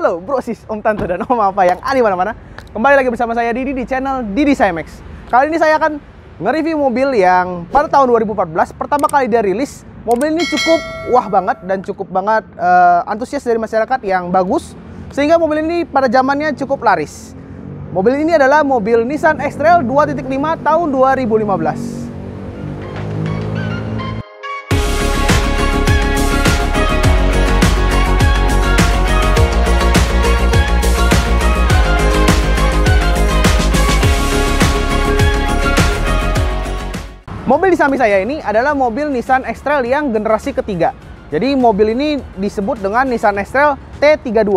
Halo bro, sis, om, tante, dan om apa yang ada di mana-mana. Kembali lagi bersama saya Didi di channel Didi Cymax. Kali ini saya akan nge-review mobil yang pada tahun 2014 pertama kali dia rilis. Mobil ini cukup wah banget dan cukup banget antusias dari masyarakat yang bagus, sehingga mobil ini pada zamannya cukup laris. Mobil ini adalah mobil Nissan X-Trail 2.5 tahun 2015. Mobil di samping saya ini adalah mobil Nissan X-Trail yang generasi ketiga. Jadi mobil ini disebut dengan Nissan X-Trail T32.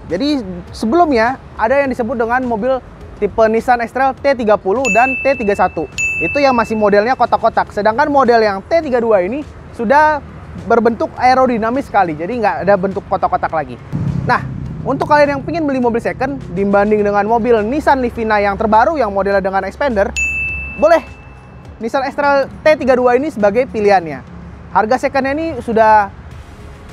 Jadi sebelumnya ada yang disebut dengan mobil tipe Nissan X-Trail T30 dan T31. Itu yang masih modelnya kotak-kotak. Sedangkan model yang T32 ini sudah berbentuk aerodinamis sekali. Jadi nggak ada bentuk kotak-kotak lagi. Nah, untuk kalian yang ingin beli mobil second dibanding dengan mobil Nissan Livina yang terbaru yang modelnya dengan expander, boleh Nissan X-Trail T32 ini sebagai pilihannya. Harga secondnya ini sudah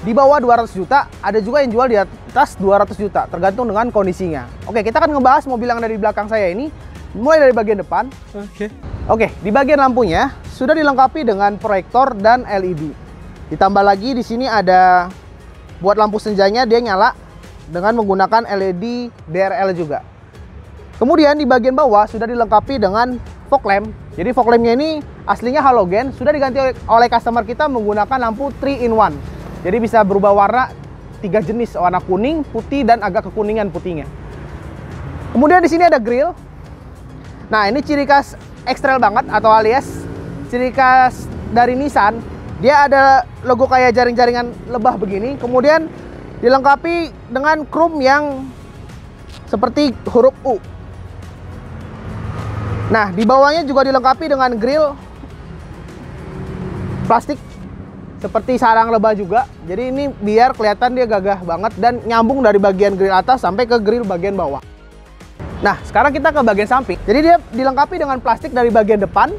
di bawah 200 juta, ada juga yang jual di atas 200 juta, tergantung dengan kondisinya. Oke, kita akan ngebahas mobil yang ada di belakang saya ini, mulai dari bagian depan. Oke, di bagian lampunya sudah dilengkapi dengan proyektor dan LED. Ditambah lagi di sini ada buat lampu senjanya, dia nyala dengan menggunakan LED DRL juga. Kemudian di bagian bawah sudah dilengkapi dengan fog lamp. Jadi fog lampnya ini aslinya halogen, sudah diganti oleh customer kita menggunakan lampu 3-in-1. Jadi bisa berubah warna 3 jenis, warna kuning, putih, dan agak kekuningan putihnya. Kemudian di sini ada grill. Nah, ini ciri khas X-Trail banget, atau alias ciri khas dari Nissan. Dia ada logo kayak jaring-jaringan lebah begini. Kemudian dilengkapi dengan chrome yang seperti huruf U. Nah, di bawahnya juga dilengkapi dengan grill plastik seperti sarang lebah juga. Jadi ini biar kelihatan dia gagah banget dan nyambung dari bagian grill atas sampai ke grill bagian bawah. Nah, sekarang kita ke bagian samping. Jadi dia dilengkapi dengan plastik dari bagian depan,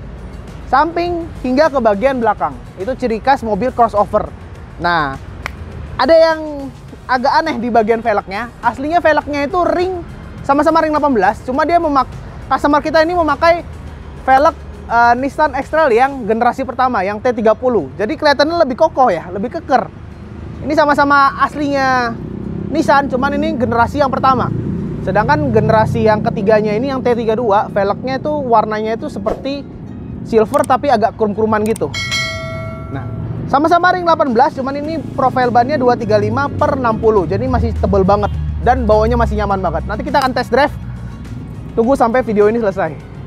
samping, hingga ke bagian belakang. Itu ciri khas mobil crossover. Nah, ada yang agak aneh di bagian velgnya. Aslinya velgnya itu ring, sama-sama ring 18, cuma dia customer kita ini memakai velg Nissan X-Trail yang generasi pertama, yang T30. Jadi kelihatannya lebih kokoh ya, lebih keker. Ini sama-sama aslinya Nissan, cuman ini generasi yang pertama. Sedangkan generasi yang ketiganya ini, yang T32, velgnya itu warnanya itu seperti silver tapi agak krum-kruman gitu. Nah, sama-sama ring 18, cuman ini profile bannya 235/60. Jadi masih tebel banget dan bawanya masih nyaman banget. Nanti kita akan test drive. Tunggu sampai video ini selesai.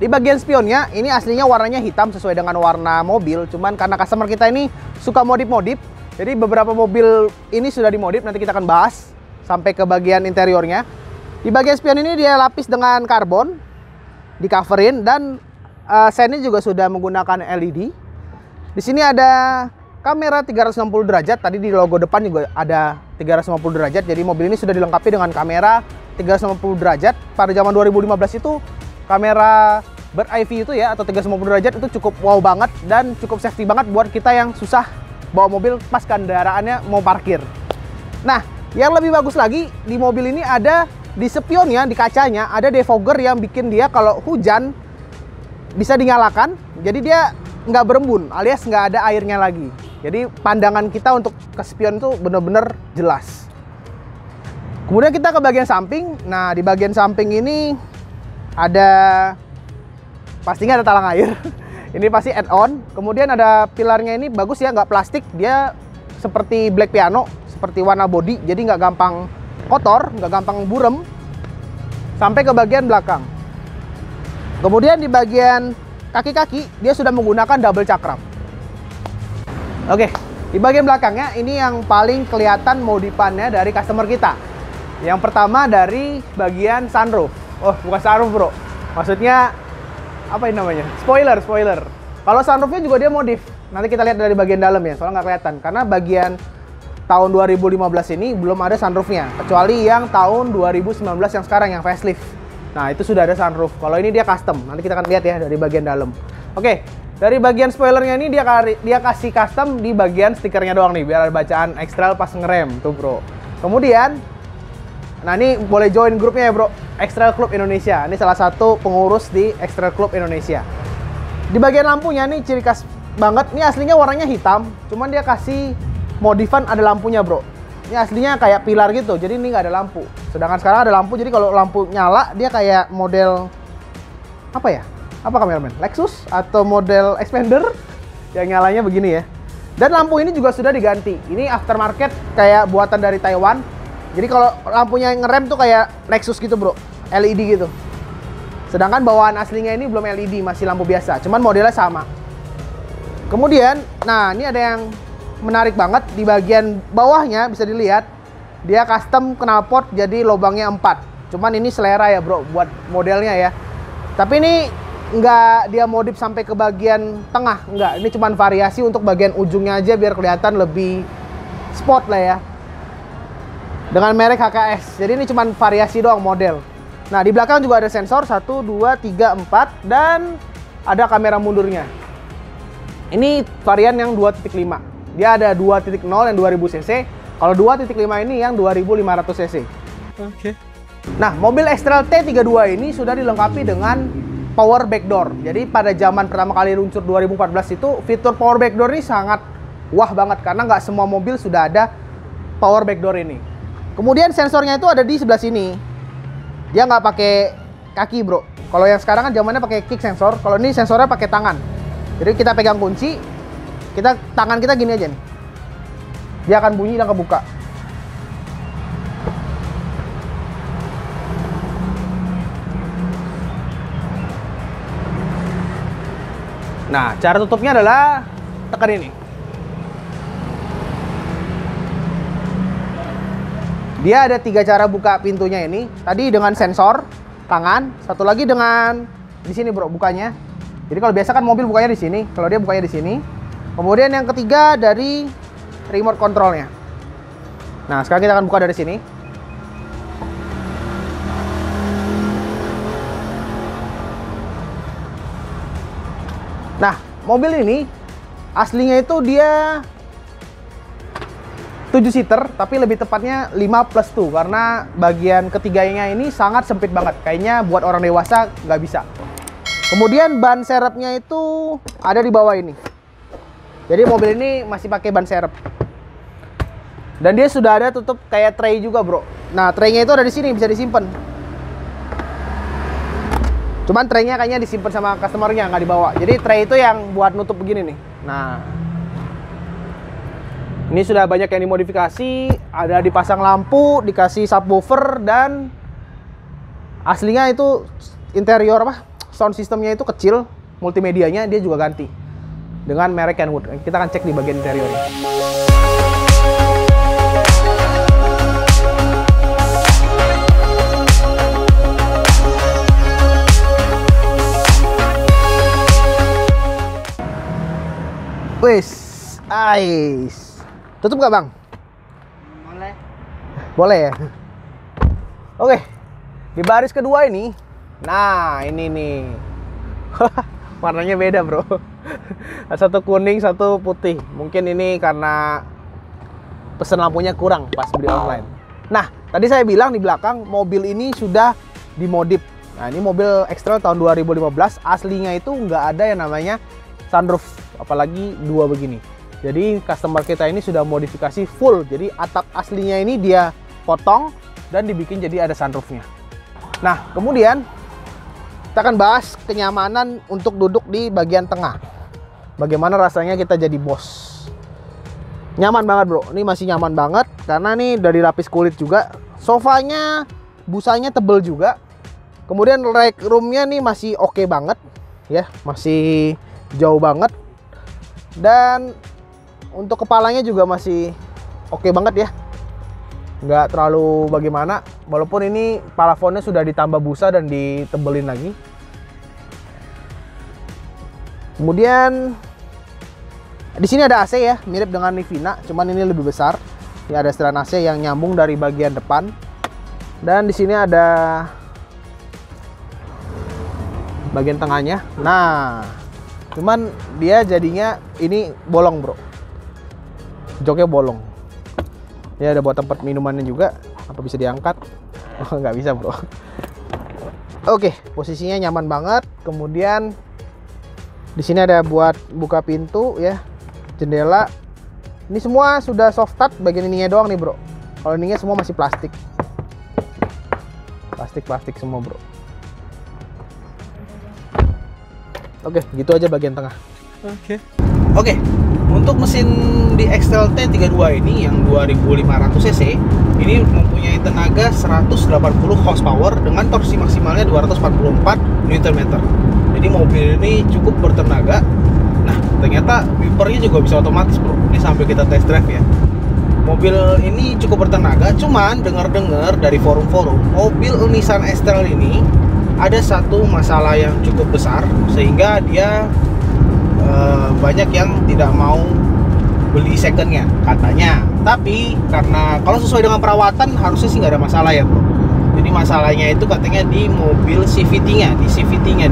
Di bagian spionnya, ini aslinya warnanya hitam sesuai dengan warna mobil. Cuman karena customer kita ini suka modif-modif, jadi beberapa mobil ini sudah dimodif. Nanti kita akan bahas sampai ke bagian interiornya. Di bagian spion ini dia lapis dengan karbon, di coverin, dan sennya juga sudah menggunakan LED. Di sini ada kamera 360 derajat. Tadi di logo depan juga ada 350 derajat. Jadi mobil ini sudah dilengkapi dengan kamera 360 derajat. Pada zaman 2015 itu kamera ber-IV itu ya, atau 350 derajat itu cukup wow banget dan cukup safety banget buat kita yang susah bawa mobil pas kendaraannya mau parkir. Nah, yang lebih bagus lagi di mobil ini ada di spionnya, di kacanya ada defogger yang bikin dia kalau hujan bisa dinyalakan. Jadi dia nggak berembun, alias nggak ada airnya lagi. Jadi pandangan kita untuk ke spion itu bener-bener jelas. Kemudian kita ke bagian samping. Nah, di bagian samping ini ada pastinya ada talang air. Ini pasti add-on. Kemudian ada pilarnya ini bagus ya, nggak plastik. Dia seperti black piano, seperti warna body. Jadi nggak gampang kotor, nggak gampang burem. Sampai ke bagian belakang. Kemudian di bagian kaki-kaki dia sudah menggunakan double cakram. Oke, di bagian belakangnya ini yang paling kelihatan modifannya dari customer kita. Yang pertama dari bagian sunroof. Oh, bukan sunroof bro, maksudnya apa ini namanya? Spoiler. Kalau sunroofnya juga dia modif. Nanti kita lihat dari bagian dalam ya, soalnya nggak kelihatan. Karena bagian tahun 2015 ini belum ada sunroofnya, kecuali yang tahun 2019 yang sekarang, yang facelift. Nah, itu sudah ada sunroof. Kalau ini dia custom. Nanti kita akan lihat ya dari bagian dalam. Oke, dari bagian spoilernya ini dia kasih custom di bagian stikernya doang nih, biar ada bacaan X-Trail pas ngerem tuh bro. Kemudian, nah ini boleh join grupnya ya bro, X-Trail Club Indonesia. Ini salah satu pengurus di X-Trail Club Indonesia. Di bagian lampunya nih ciri khas banget. Ini aslinya warnanya hitam, cuman dia kasih modifan ada lampunya bro. Ini aslinya kayak pilar gitu, jadi ini nggak ada lampu. Sedangkan sekarang ada lampu, jadi kalau lampu nyala dia kayak model apa ya? Apa kameramen? Lexus atau model Expander yang nyalanya begini ya. Dan lampu ini juga sudah diganti. Ini aftermarket kayak buatan dari Taiwan. Jadi kalau lampunya ngerem tuh kayak Lexus gitu bro, LED gitu. Sedangkan bawaan aslinya ini belum LED, masih lampu biasa, cuman modelnya sama. Kemudian, nah ini ada yang menarik banget. Di bagian bawahnya bisa dilihat, dia custom knalpot jadi lubangnya 4. Cuman ini selera ya bro, buat modelnya ya. Tapi ini nggak dia modif sampai ke bagian tengah, nggak. Ini cuman variasi untuk bagian ujungnya aja biar kelihatan lebih sport lah ya. Dengan merek HKS. Jadi ini cuman variasi doang model. Nah, di belakang juga ada sensor 1, 2, 3, 4 dan ada kamera mundurnya. Ini varian yang 2.5. Dia ada 2.0 yang 2000 cc. Kalau 2.5 ini yang 2500 cc. Oke. Nah, mobil X-Trail T32 ini sudah dilengkapi dengan power backdoor. Jadi pada zaman pertama kali luncur 2014 itu fitur power backdoor ini sangat wah banget karena nggak semua mobil sudah ada power backdoor ini. Kemudian sensornya itu ada di sebelah sini. Dia nggak pakai kaki bro. Kalau yang sekarang kan zamannya pakai kick sensor. Kalau ini sensornya pakai tangan. Jadi kita pegang kunci, tangan kita gini aja nih. Dia akan bunyi dan kebuka. Nah, cara tutupnya adalah tekan ini. Dia ada 3 cara buka pintunya ini. Tadi dengan sensor tangan, satu lagi dengan di sini bro bukanya. Jadi kalau biasa kan mobil bukanya di sini, kalau dia bukanya di sini. Kemudian yang ketiga dari remote controlnya. Nah, sekarang kita akan buka dari sini. Nah, mobil ini aslinya itu dia 7 seater, tapi lebih tepatnya 5+2 karena bagian ketiganya ini sangat sempit banget. Kayaknya buat orang dewasa nggak bisa. Kemudian ban serepnya itu ada di bawah ini. Jadi mobil ini masih pakai ban serep. Dan dia sudah ada tutup kayak tray juga, bro. Nah, traynya itu ada di sini, bisa disimpan. Cuman traynya kayaknya disimpan sama customernya, nggak dibawa. Jadi tray itu yang buat nutup begini nih. Nah, ini sudah banyak yang dimodifikasi. Ada dipasang lampu, dikasih subwoofer, dan aslinya itu interior apa? Sound systemnya itu kecil, multimedianya dia juga ganti dengan merek Kenwood. Kita akan cek di bagian interiornya. Wes, ais. Tutup nggak bang? Boleh. Boleh ya. Oke, di baris kedua ini, nah ini nih, warnanya beda bro. Satu kuning, satu putih. Mungkin ini karena pesan lampunya kurang pas beli online. Nah, tadi saya bilang di belakang mobil ini sudah dimodif. Nah, ini mobil X-Trail tahun 2015. Aslinya itu nggak ada yang namanya sunroof, apalagi dua begini. Jadi customer kita ini sudah modifikasi full. Jadi atap aslinya ini dia potong dan dibikin jadi ada sunroofnya. Nah, kemudian kita akan bahas kenyamanan untuk duduk di bagian tengah. Bagaimana rasanya kita jadi bos. Nyaman banget bro, ini masih nyaman banget karena nih dari lapis kulit juga. Sofanya, busanya tebel juga. Kemudian leg roomnya nih masih oke banget ya, masih jauh banget. Dan untuk kepalanya juga masih oke banget ya, nggak terlalu bagaimana, walaupun ini plafonnya sudah ditambah busa dan ditebelin lagi. Kemudian di sini ada AC ya, mirip dengan Livina, cuman ini lebih besar. Ini ada setelan AC yang nyambung dari bagian depan. Dan di sini ada bagian tengahnya. Nah, cuman dia jadinya ini bolong bro, joknya bolong. Ya ada buat tempat minumannya juga. Apa bisa diangkat? Oh, nggak bisa bro. Oke, posisinya nyaman banget. Kemudian di sini ada buat buka pintu ya, jendela. Ini semua sudah soft touch, bagian ininya doang nih bro. Kalau ininya semua masih plastik. Plastik semua bro. Oke, gitu aja bagian tengah. Oke, untuk mesin di XLT32 ini yang 2500 cc, ini mempunyai tenaga 180 horsepower dengan torsi maksimalnya 244 Nm. Jadi mobil ini cukup bertenaga. Nah, ternyata wipernya juga bisa otomatis bro. Ini sampai kita test drive ya. Mobil ini cukup bertenaga, cuman dengar-dengar dari forum-forum, mobil Nissan X-Trail ini ada satu masalah yang cukup besar, sehingga dia banyak yang tidak mau beli secondnya katanya. Tapi karena kalau sesuai dengan perawatan harusnya sih nggak ada masalah ya bro. Jadi masalahnya itu katanya di mobil CVT-nya, di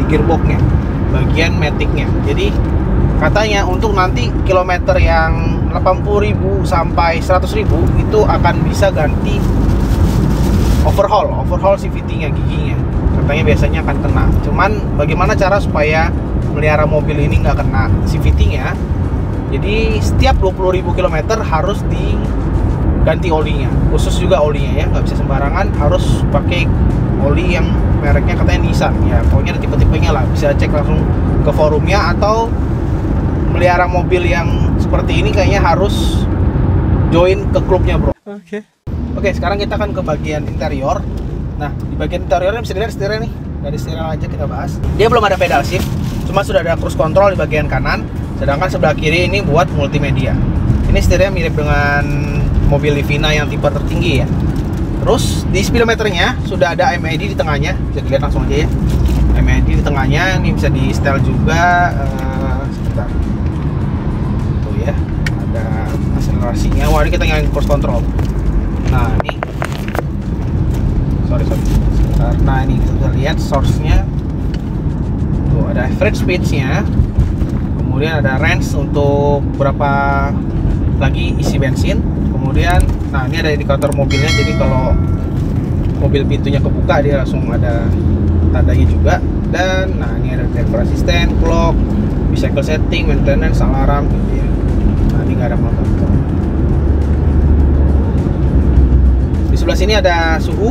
gearbox-nya, bagian matic-nya. Jadi katanya untuk nanti kilometer yang 80.000 sampai 100.000 itu akan bisa ganti overhaul CVT-nya, giginya. Katanya biasanya akan kena. Cuman bagaimana cara supaya melihara mobil ini nggak kena CVT-nya? Jadi setiap 20.000 km harus diganti olinya. Khusus juga olinya ya, nggak bisa sembarangan, harus pakai oli yang mereknya katanya Nissan. Ya pokoknya ada tipe-tipenya lah. Bisa cek langsung ke forumnya, atau melihara mobil yang seperti ini kayaknya harus join ke klubnya bro. Oke, sekarang kita akan ke bagian interior. Nah, di bagian interiornya bisa dilihat setirnya nih. Dari setirnya aja kita bahas. Dia belum ada pedal shift, cuma sudah ada cruise control di bagian kanan. Sedangkan sebelah kiri ini buat multimedia. Ini setirnya mirip dengan mobil Livina yang tipe tertinggi ya. Terus di speedometernya sudah ada MID di tengahnya. Bisa dilihat langsung aja ya. MID di tengahnya, ini bisa di setel juga. Sebentar. Tuh ya, ada akselerasinya. Wah, ini kita nyalain cruise control. Nah, ini sorry sebentar. Nah, ini kita bisa lihat source-nya. Tuh, ada average speed-nya. Kemudian ada range untuk berapa lagi isi bensin. Kemudian, nah ini ada indikator mobilnya. Jadi kalau mobil pintunya kebuka, dia langsung ada tandanya juga. Dan nah ini ada driver assistant, clock, bicycle setting, maintenance, alarm gitu ya. Nah ini nggak ada motor. Di sebelah sini ada suhu,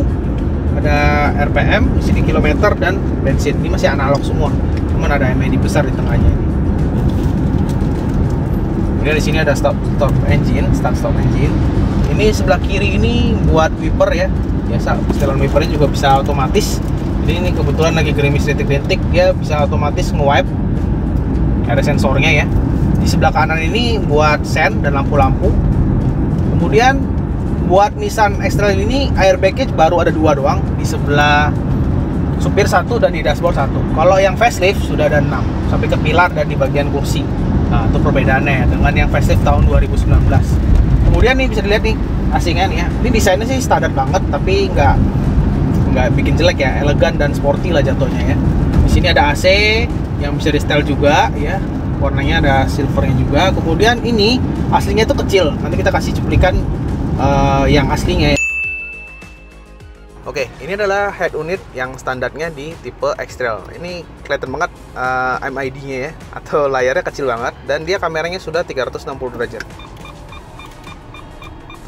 ada RPM, di sini kilometer, dan bensin. Ini masih analog semua, cuman ada MID besar di tengahnya ini. Kemudian di sini ada start stop engine. Ini sebelah kiri ini buat wiper ya, biasa setelan wipernya juga bisa otomatis. Jadi ini kebetulan lagi gerimis rintik-rintik, dia bisa otomatis nge-wipe. Ada sensornya ya. Di sebelah kanan ini buat sen dan lampu-lampu. Kemudian buat Nissan X-Trail ini airbag-nya baru ada 2 doang, di sebelah supir 1 dan di dashboard 1. Kalau yang facelift sudah ada 6 sampai ke pilar dan di bagian kursi. Nah, itu perbedaannya dengan yang facelift tahun 2019. Kemudian nih bisa dilihat nih AC-nya nih ya. Ini desainnya sih standar banget, tapi nggak bikin jelek ya, elegan dan sporty lah jatuhnya ya. Di sini ada AC yang bisa di setel juga ya. Warnanya ada silvernya juga. Kemudian ini aslinya itu kecil. Nanti kita kasih cuplikan yang aslinya ya. Oke, ini adalah head unit yang standarnya di tipe X-Trail. Ini kelihatan banget MID-nya ya, atau layarnya kecil banget, dan dia kameranya sudah 360 derajat.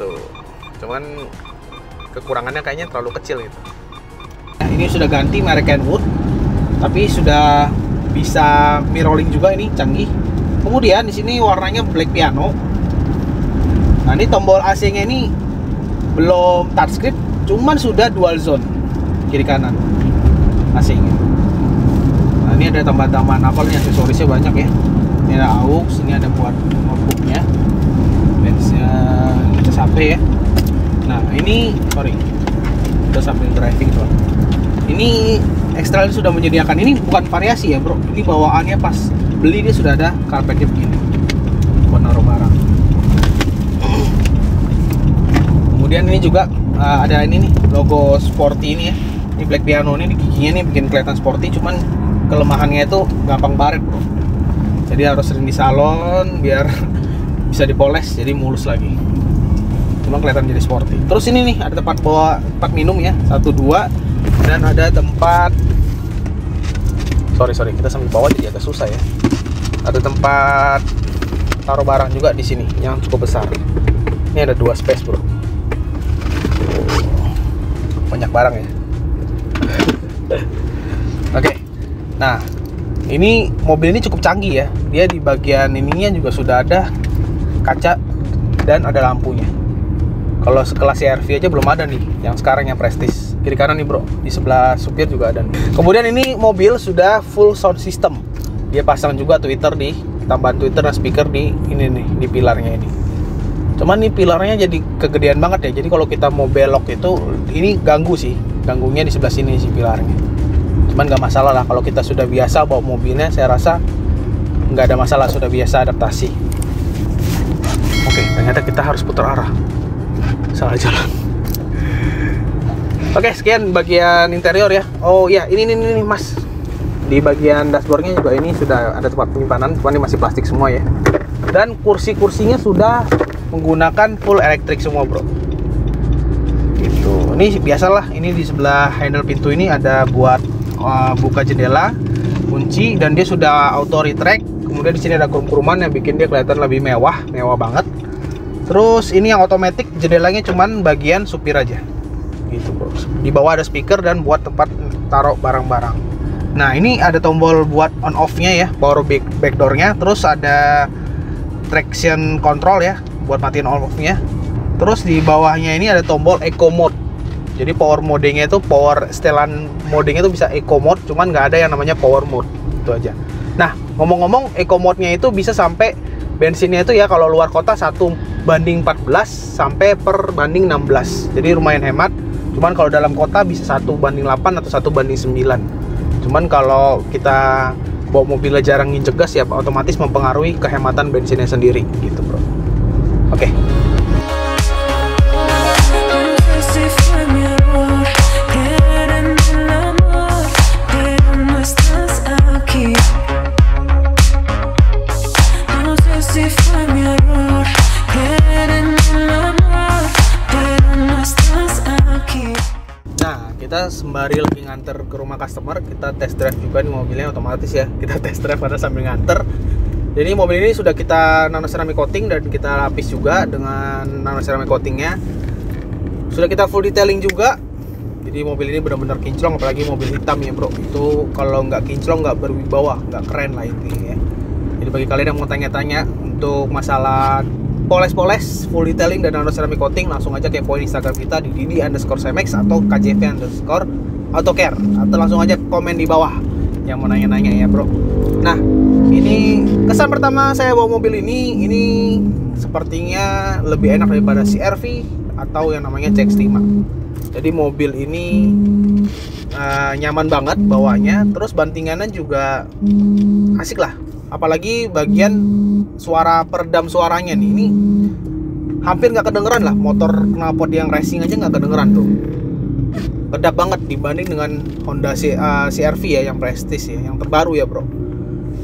Tuh, cuman kekurangannya kayaknya terlalu kecil gitu. Nah, ini sudah ganti merek Kenwood, tapi sudah bisa mirroring juga, ini canggih. Kemudian di sini warnanya black piano. Nah, ini tombol AC-nya ini belum touchscreen, cuman sudah dual zone kiri kanan AC-nya. Nah, ini ada tambahan-tambahan apa nih, aksesorisnya banyak ya. Ini ada aux, ini ada buat notebooknya, bisa sampai ya. Nah ini sorry, udah sambil driving tuh. Ini X-Trail sudah menyediakan, ini bukan variasi ya bro, ini bawaannya pas beli dia sudah ada karpetnya begini buat naruh barang. Kemudian ini juga ada ini nih, logo sporty ini ya. Ini black piano ini, di giginya nih bikin kelihatan sporty, cuman kelemahannya itu gampang baret bro. Jadi harus sering di salon biar bisa dipoles jadi mulus lagi. cuma kelihatan jadi sporty. Terus ini nih ada tempat tempat minum ya, 1 2, dan ada tempat sorry kita sambil bawa jadi agak susah ya. Ada tempat taruh barang juga di sini yang cukup besar. Ini ada 2 space bro. Banyak barang ya. Oke. Nah, ini mobil ini cukup canggih ya. Dia di bagian ininya juga sudah ada kaca dan ada lampunya. Kalau sekelas CR-V aja belum ada nih, yang sekarang yang Prestige. Kiri kanan nih bro, di sebelah supir juga ada nih. Kemudian ini mobil sudah full sound system. Dia pasang juga tweeter nih, tambahan tweeter dan speaker di ini nih, di pilarnya ini. Cuman nih pilarnya jadi kegedean banget ya. Jadi kalau kita mau belok itu, ini ganggu sih. Ganggunya di sebelah sini sih pilarnya. Cuman nggak masalah lah, kalau kita sudah biasa bawa mobilnya, saya rasa nggak ada masalah, sudah biasa adaptasi. Oke, ternyata kita harus putar arah. Salah jalan. Oke, sekian bagian interior ya. Oh iya, ini mas. Di bagian dashboardnya juga ini sudah ada tempat penyimpanan, cuman ini masih plastik semua ya. Dan kursi-kursinya sudah menggunakan full elektrik semua bro. Gitu. Ini biasalah, ini di sebelah handle pintu ini ada buat buka jendela, kunci, dan dia sudah auto retract. Kemudian di sini ada krum-kruman yang bikin dia kelihatan lebih mewah banget. Terus ini yang otomatis, jendelanya cuman bagian supir aja. Gitu bro. Di bawah ada speaker dan buat tempat taruh barang-barang. Nah, ini ada tombol buat on off-nya ya, power back door-nya. Terus ada traction control ya, buat matiin on off-nya. Terus di bawahnya ini ada tombol eco mode. Jadi power mode-nya itu, power setelan mode-nya itu bisa eco mode, cuman nggak ada yang namanya power mode. Itu aja. Nah, ngomong-ngomong, eco mode-nya itu bisa sampai bensinnya itu ya kalau luar kota 1:14 sampai per banding 16. Jadi lumayan hemat. Cuman kalau dalam kota bisa 1:8 atau 1:9. Cuman kalau kita bawa mobilnya jarang nginjek gas ya otomatis mempengaruhi kehematan bensinnya sendiri gitu bro. Oke. Kita sembari lagi nganter ke rumah customer, kita test drive juga nih mobilnya, otomatis ya kita test drive pada sambil nganter. Jadi mobil ini sudah kita nano ceramic coating dan kita lapis juga dengan nano ceramic coatingnya. Sudah kita full detailing juga. Jadi mobil ini benar-benar kinclong, apalagi mobil hitam ya bro. Itu kalau nggak kinclong nggak berwibawa, nggak keren lah intinya ya. Jadi bagi kalian yang mau tanya-tanya untuk masalah poles-poles, full detailing dan nano ceramic coating, langsung aja kepoin Instagram kita di didi_cmx atau kjp_autocare, atau langsung aja komen di bawah yang mau nanya-nanya ya bro. Nah, ini kesan pertama saya bawa mobil ini sepertinya lebih enak daripada CR-V atau yang namanya CX-5. Jadi mobil ini nyaman banget bawanya, terus bantingannya juga asik lah. Apalagi bagian suara peredam suaranya nih, ini hampir nggak kedengeran lah. Motor knalpot yang racing aja nggak kedengeran tuh, kedap banget dibanding dengan Honda CR-V ya, yang Prestige ya, yang terbaru ya bro.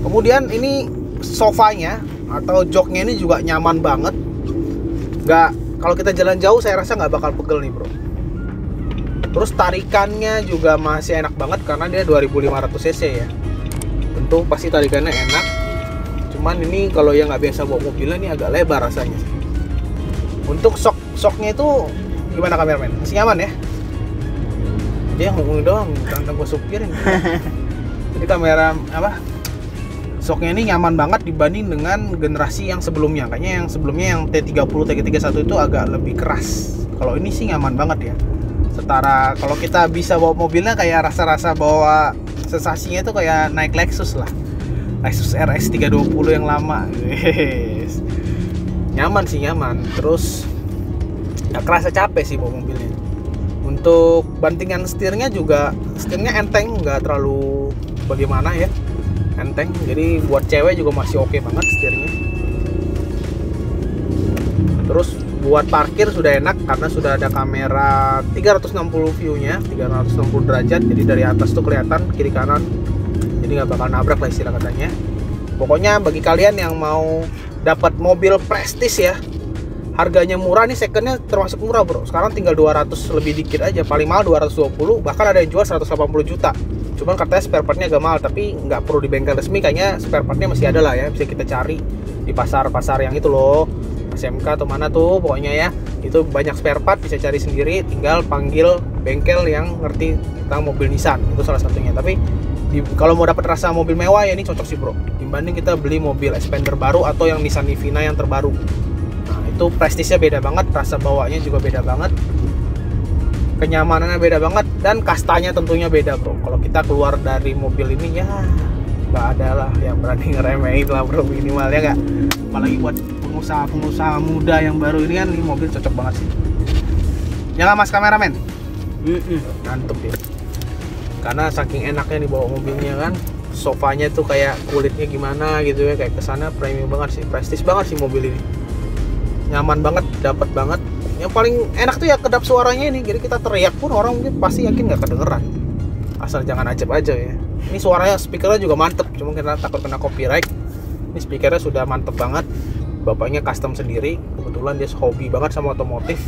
Kemudian ini sofanya atau joknya ini juga nyaman banget. Kalau kita jalan jauh saya rasa nggak bakal pegel nih bro. Terus tarikannya juga masih enak banget karena dia 2500 cc ya. Tentu pasti tarikannya enak. Cuman ini kalau yang nggak biasa bawa mobilnya ini agak lebar rasanya. Untuk shocknya itu gimana kameramen? Masih nyaman ya? Dia ngomong doang, tentang gue supirin. Jadi kamera shocknya ini nyaman banget dibanding dengan generasi yang sebelumnya. Kayaknya yang sebelumnya yang T30, T31 itu agak lebih keras. Kalau ini sih nyaman banget ya. Setara kalau kita bisa bawa mobilnya kayak rasa-rasa bawa sensasinya itu kayak naik Lexus lah. Lexus RX 320 yang lama. Yes. Nyaman sih, nyaman. Terus gak kerasa capek sih bawa mobilnya. Untuk bantingan setirnya juga, setirnya enteng, nggak terlalu bagaimana ya, enteng. Jadi buat cewek juga masih oke banget setirnya. Terus buat parkir sudah enak karena sudah ada kamera 360 view-nya, 360 derajat. Jadi dari atas tuh kelihatan kiri kanan. Jadi nggak bakal nabrak lah istilah katanya. Pokoknya bagi kalian yang mau dapat mobil Prestige ya, harganya murah nih, secondnya termasuk murah bro. Sekarang tinggal 200 lebih dikit aja, paling mahal 220, bahkan ada yang jual 180 juta. Cuman katanya spare partnya agak mahal, tapi nggak perlu di bengkel resmi, kayaknya spare partnya masih ada lah ya, bisa kita cari di pasar-pasar yang itu loh, SMK atau mana tuh pokoknya ya, itu banyak spare part, bisa cari sendiri, tinggal panggil bengkel yang ngerti tentang mobil Nissan, itu salah satunya. Tapi kalau mau dapat rasa mobil mewah ya ini cocok sih bro, dibanding kita beli mobil Xpander baru atau yang Nissan Livina yang terbaru. Nah itu prestisnya beda banget, rasa bawanya juga beda banget, kenyamanannya beda banget, dan kastanya tentunya beda bro. Kalau kita keluar dari mobil ini ya nggak ada lah yang berani ngeremehin lah bro, minimal ya nggak. Apalagi buat pengusaha muda yang baru ini kan, ini mobil cocok banget sih. Ya nggak mas kameramen? Mantep ya. Karena saking enaknya nih bawa mobilnya kan, sofanya tuh kayak kulitnya gimana gitu ya, kayak kesana premium banget sih, prestis banget sih mobil ini. Nyaman banget, dapat banget. Yang paling enak tuh ya kedap suaranya ini, jadi kita teriak pun orang mungkin pasti yakin nggak kedengeran. Asal jangan acep aja ya. Ini suaranya, speakernya juga mantep, cuma kita takut kena copyright. Ini speakernya sudah mantep banget. Bapaknya custom sendiri, kebetulan dia hobi banget sama otomotif,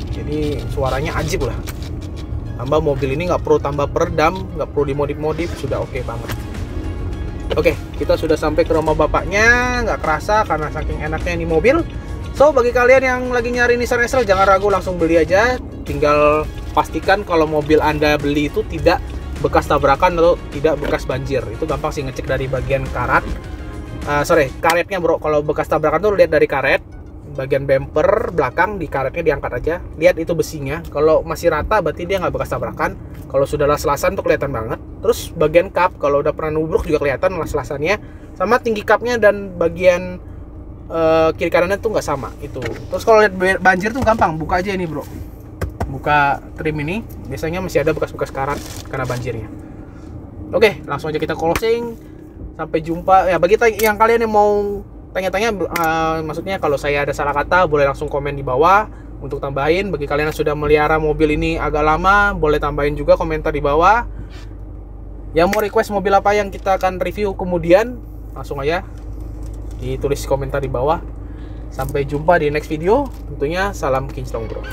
jadi suaranya ajib lah. Tambah mobil ini nggak perlu tambah peredam, nggak perlu dimodif-modif, sudah oke banget. Oke, kita sudah sampai ke rumah bapaknya, nggak kerasa karena saking enaknya ini mobil. So, bagi kalian yang lagi nyari Nissan S-Trail, jangan ragu, langsung beli aja. Tinggal pastikan kalau mobil Anda beli itu tidak bekas tabrakan atau tidak bekas banjir. Itu gampang sih ngecek dari bagian karet. Karetnya bro. Kalau bekas tabrakan tuh lihat dari karet, bagian bumper belakang di karetnya diangkat aja, lihat itu besinya. Kalau masih rata berarti dia nggak bekas tabrakan. Kalau sudah las-lasan tuh kelihatan banget. Terus bagian kap kalau udah pernah nubruk juga kelihatan las-lasannya, sama tinggi kapnya dan bagian kiri kanannya tuh nggak sama itu. Terus kalau lihat banjir tuh gampang, buka aja ini bro, buka trim ini, biasanya masih ada bekas-bekas karat karena banjirnya. Oke, langsung aja kita closing. Sampai jumpa ya. Bagi yang kalian yang mau tanya-tanya, maksudnya kalau saya ada salah kata boleh langsung komen di bawah untuk tambahin. Bagi kalian yang sudah melihara mobil ini agak lama, boleh tambahin juga komentar di bawah. Yang mau request mobil apa yang kita akan review kemudian, langsung aja ditulis komentar di bawah. Sampai jumpa di next video. Tentunya salam kinclong bro.